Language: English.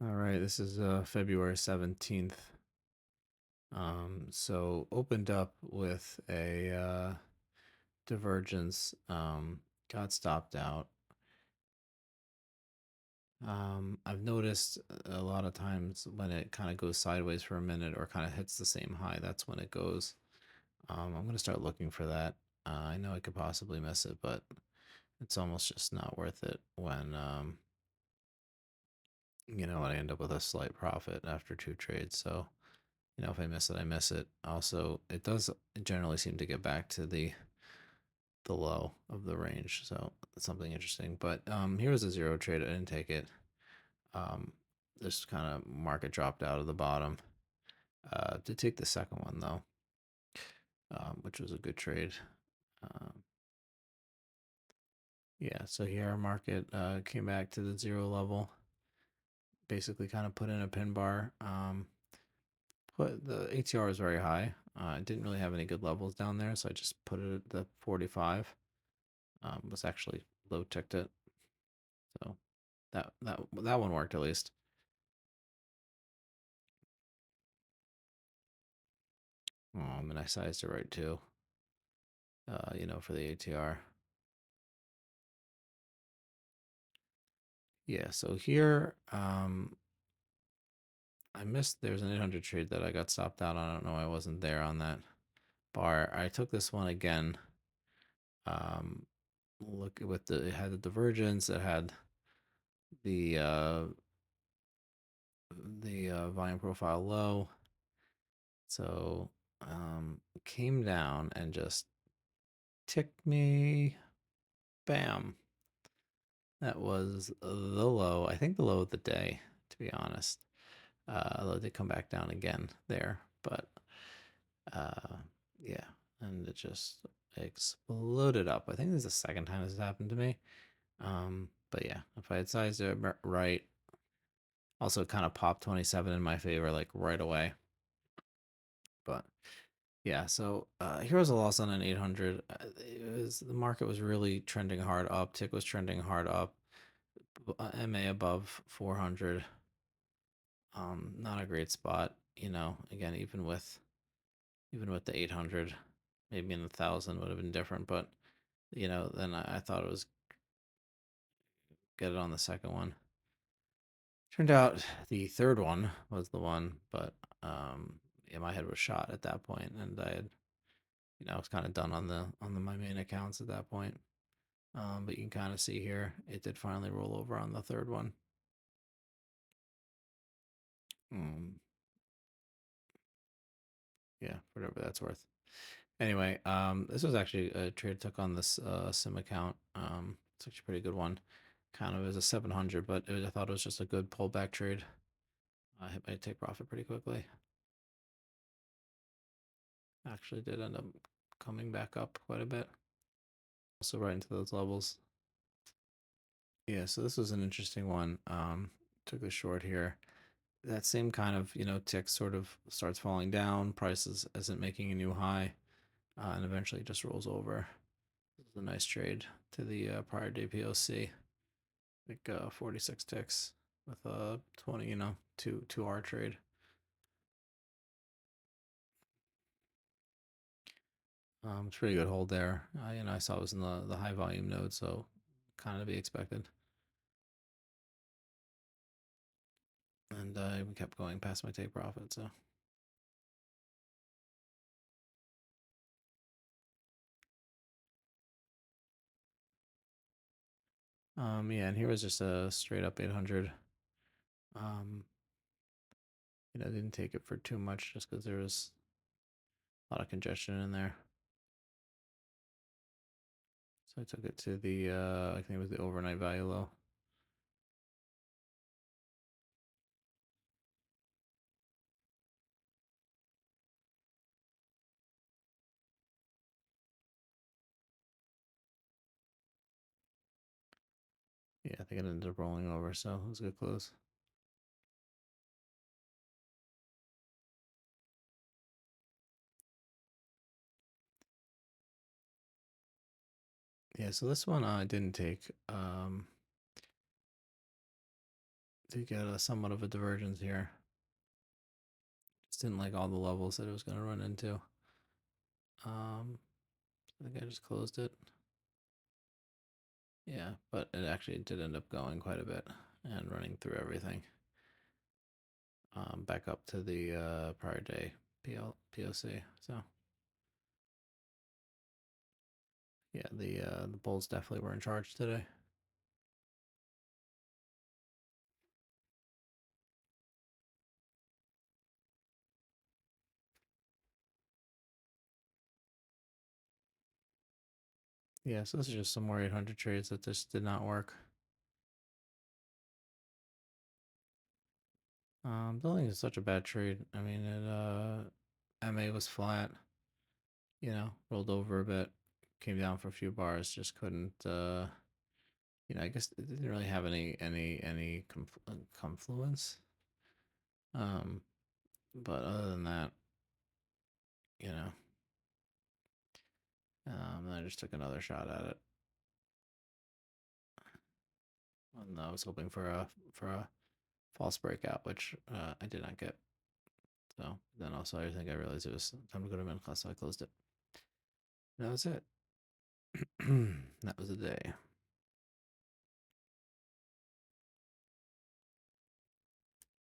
All right, this is February 17th. So opened up with a divergence, got stopped out. I've noticed a lot of times when it kind of goes sideways for a minute or kind of hits the same high, that's when it goes. I'm going to start looking for that. I know I could possibly miss it, but it's almost just not worth it when, when I end up with a slight profit after two trades. So, if I miss it, I miss it. Also, it does generally seem to get back to the low of the range, so it's something interesting. But here was a zero trade. I didn't take it. Um, this kind of market dropped out of the bottom. Did take the second one though, which was a good trade. Um, yeah, so here our market came back to the zero level. Basically, kind of put in a pin bar. But the ATR is very high. I didn't really have any good levels down there, so I just put it at the 45. Was actually low ticked it, so that one worked at least. And I sized it right too. For the ATR. Yeah, so here, I missed. There's an 800 trade that I got stopped out on. I don't know why I wasn't there on that bar. I took this one again. Um, look with it had the divergence. It had the volume profile low. So came down and just ticked me. Bam. That was the low. I think the low of the day, to be honest. Although it did come back down again there, but uh, yeah, and it just exploded up. I think this is the second time this has happened to me. But yeah, if I had sized it right, also kind of popped 27 in my favor like right away. But yeah, so here was a loss on an 800. The market was really trending hard up. Tick was trending hard up. MA above 400. Not a great spot, again, even with the 800, maybe in the 1,000 would have been different, but then I thought it was get it on the second one. Turned out the third one was the one, but yeah, my head was shot at that point, and I had, I was kind of done on my main accounts at that point. But you can kind of see here, it did finally roll over on the third one. Um, yeah, whatever that's worth. Anyway, this was actually a trade I took on this sim account. It's actually a pretty good one. Kind of as a 700, but I thought it was just a good pullback trade. I hit my take profit pretty quickly. Actually, did end up coming back up quite a bit. Also, right into those levels. Yeah, so this was an interesting one. Took a short here. That same kind of tick sort of starts falling down. Prices isn't making a new high, and eventually just rolls over. This is a nice trade to the prior day POC. I think 46 ticks with a 20, two R trade. It's a pretty good hold there. I saw it was in the high volume node, so kind of to be expected. And we kept going past my take profit. So yeah, and here was just a straight up 800. Um, didn't take it for too much just because there was a lot of congestion in there. So I took it to the I think it was the overnight value low. Yeah, I think it ended up rolling over, so it was a good close. Yeah, so this one I didn't take. to get a somewhat of a divergence here. Just didn't like all the levels that it was going to run into. I think I just closed it. Yeah, but it actually did end up going quite a bit and running through everything. Back up to the prior day POC. So yeah, the Bulls definitely were in charge today. Yeah, so this is just some more 800 trades that just did not work. Building is such a bad trade. I mean, MA was flat. Rolled over a bit, came down for a few bars, just couldn't. I guess it didn't really have any confluence. Um, but other than that, you know, and I just took another shot at it. And I was hoping for a false breakout, which I did not get. So then also I think I realized it was time to go to min class, so I closed it. And that was it. That was the day.